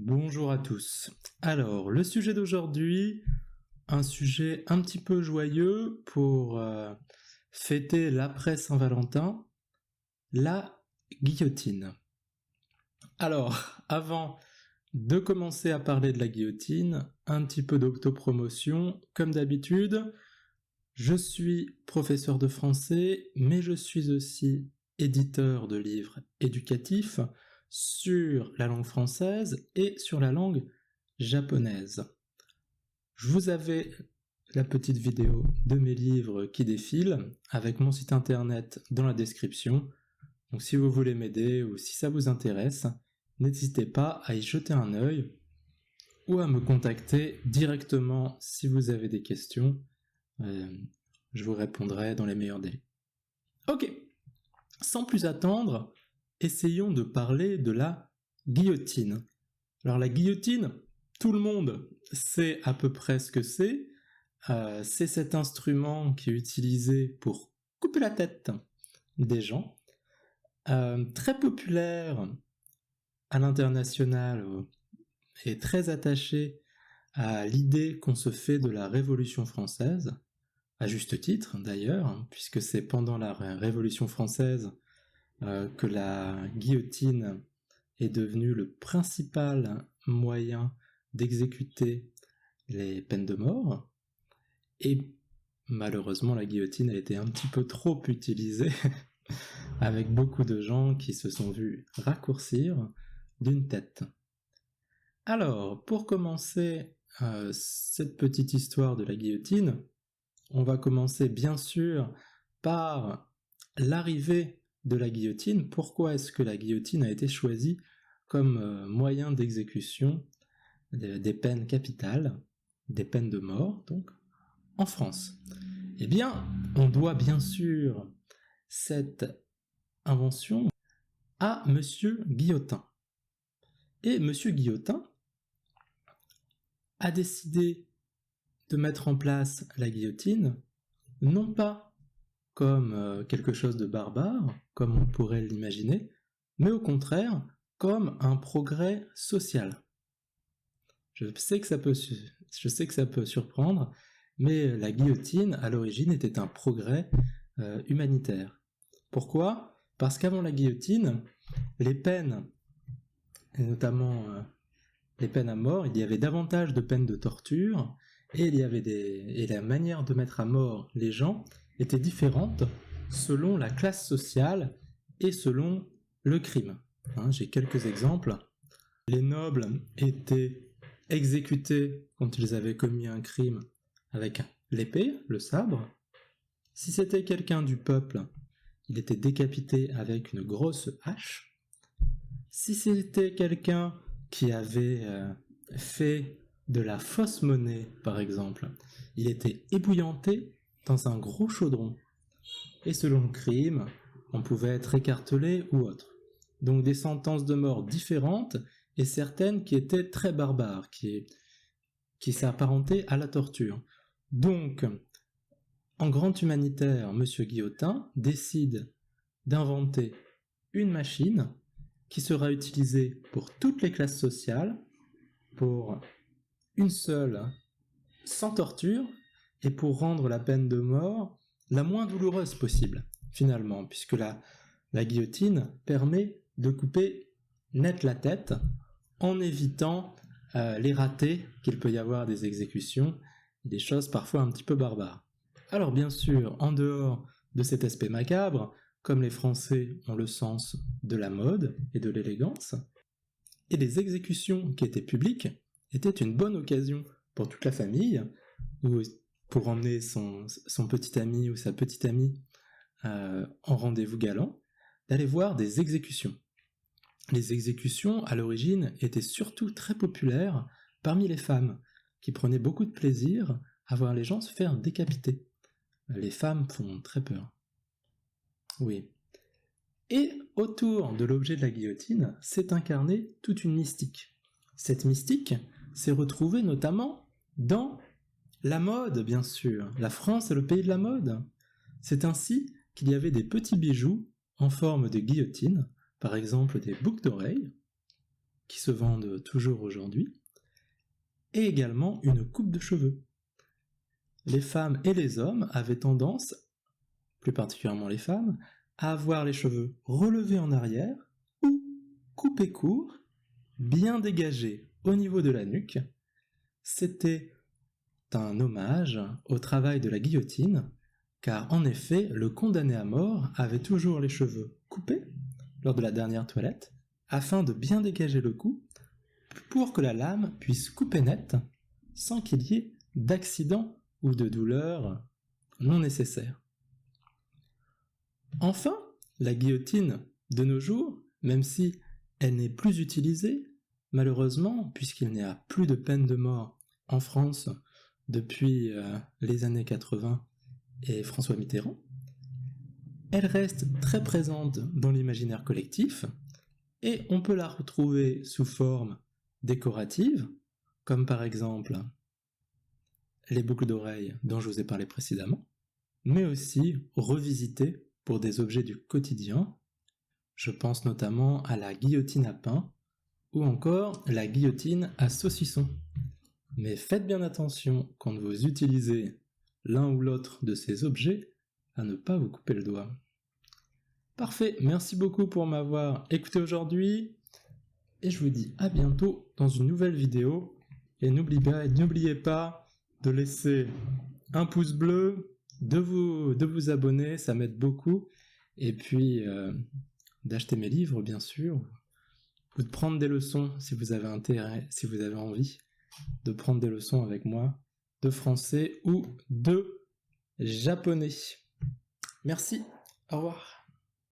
Bonjour à tous. Alors, le sujet d'aujourd'hui, un sujet un petit peu joyeux pour fêter l'après Saint-Valentin, la guillotine. Alors, avant de commencer à parler de la guillotine, un petit peu d'autopromotion. Comme d'habitude, je suis professeur de français, mais je suis aussi éditeur de livres éducatifs sur la langue française et sur la langue japonaise. Je vous avais la petite vidéo de mes livres qui défilent avec mon site internet dans la description. Donc si vous voulez m'aider ou si ça vous intéresse, n'hésitez pas à y jeter un œil ou à me contacter directement si vous avez des questions. Je vous répondrai dans les meilleurs délais. Ok, sans plus attendre, essayons de parler de la guillotine. Alors la guillotine, tout le monde sait à peu près ce que c'est. C'est cet instrument qui est utilisé pour couper la tête des gens. Très populaire à l'international et très attaché à l'idée qu'on se fait de la Révolution française, à juste titre d'ailleurs, puisque c'est pendant la Révolution française que la guillotine est devenue le principal moyen d'exécuter les peines de mort, et malheureusement la guillotine a été un petit peu trop utilisée, avec beaucoup de gens qui se sont vus raccourcir d'une tête. Alors, pour commencer cette petite histoire de la guillotine, on va commencer bien sûr par l'arrivée de la guillotine. Pourquoi est-ce que la guillotine a été choisie comme moyen d'exécution des peines capitales, des peines de mort, donc, en France? Eh bien, on doit bien sûr cette invention à Monsieur Guillotin. Et Monsieur Guillotin a décidé de mettre en place la guillotine, non pas comme quelque chose de barbare, comme on pourrait l'imaginer, mais au contraire, comme un progrès social. Je sais que ça peut surprendre, mais la guillotine, à l'origine, était un progrès humanitaire. Pourquoi ? Parce qu'avant la guillotine, les peines, et notamment les peines à mort, il y avait davantage de peines de torture, et la manière de mettre à mort les gens était différente selon la classe sociale et selon le crime. J'ai quelques exemples. Les nobles étaient exécutés quand ils avaient commis un crime avec l'épée, le sabre. Si c'était quelqu'un du peuple, il était décapité avec une grosse hache. Si c'était quelqu'un qui avait fait de la fausse monnaie, par exemple, il était ébouillanté dans un gros chaudron. Et selon le crime, on pouvait être écartelé ou autre. Donc des sentences de mort différentes, et certaines qui étaient très barbares, qui s'apparentaient à la torture. Donc, en grand humanitaire, Monsieur Guillotin décide d'inventer une machine qui sera utilisée pour toutes les classes sociales, pour une seule, sans torture, et pour rendre la peine de mort la moins douloureuse possible, finalement, puisque la guillotine permet de couper net la tête en évitant les ratés qu'il peut y avoir des exécutions, et des choses parfois un petit peu barbares. Alors bien sûr, en dehors de cet aspect macabre, comme les Français ont le sens de la mode et de l'élégance, et les exécutions qui étaient publiques étaient une bonne occasion pour toute la famille, ou pour emmener son petit ami ou sa petite amie en rendez-vous galant, d'aller voir des exécutions. Les exécutions, à l'origine, étaient surtout très populaires parmi les femmes, qui prenaient beaucoup de plaisir à voir les gens se faire décapiter. Les femmes font très peur. Oui. Et autour de l'objet de la guillotine s'est incarnée toute une mystique. Cette mystique s'est retrouvée notamment dans la mode, bien sûr. La France est le pays de la mode. C'est ainsi qu'il y avait des petits bijoux en forme de guillotine, par exemple des boucles d'oreilles, qui se vendent toujours aujourd'hui, et également une coupe de cheveux. Les femmes et les hommes avaient tendance, plus particulièrement les femmes, à avoir les cheveux relevés en arrière ou coupés courts, bien dégagés au niveau de la nuque. C'était un hommage au travail de la guillotine, car en effet, le condamné à mort avait toujours les cheveux coupés lors de la dernière toilette, afin de bien dégager le cou, pour que la lame puisse couper net, sans qu'il y ait d'accident ou de douleur non nécessaire. Enfin, la guillotine, de nos jours, même si elle n'est plus utilisée, malheureusement, puisqu'il n'y a plus de peine de mort en France depuis les années 80 et François Mitterrand, elle reste très présente dans l'imaginaire collectif, et on peut la retrouver sous forme décorative, comme par exemple les boucles d'oreilles dont je vous ai parlé précédemment, mais aussi revisitée pour des objets du quotidien. Je pense notamment à la guillotine à pain ou encore la guillotine à saucisson. Mais faites bien attention quand vous utilisez l'un ou l'autre de ces objets à ne pas vous couper le doigt. Parfait, merci beaucoup pour m'avoir écouté aujourd'hui et je vous dis à bientôt dans une nouvelle vidéo. Et n'oubliez pas de laisser un pouce bleu, de vous abonner, ça m'aide beaucoup, et puis d'acheter mes livres bien sûr, ou de prendre des leçons si vous avez intérêt, si vous avez envie de prendre des leçons avec moi de français ou de japonais. Merci, au revoir.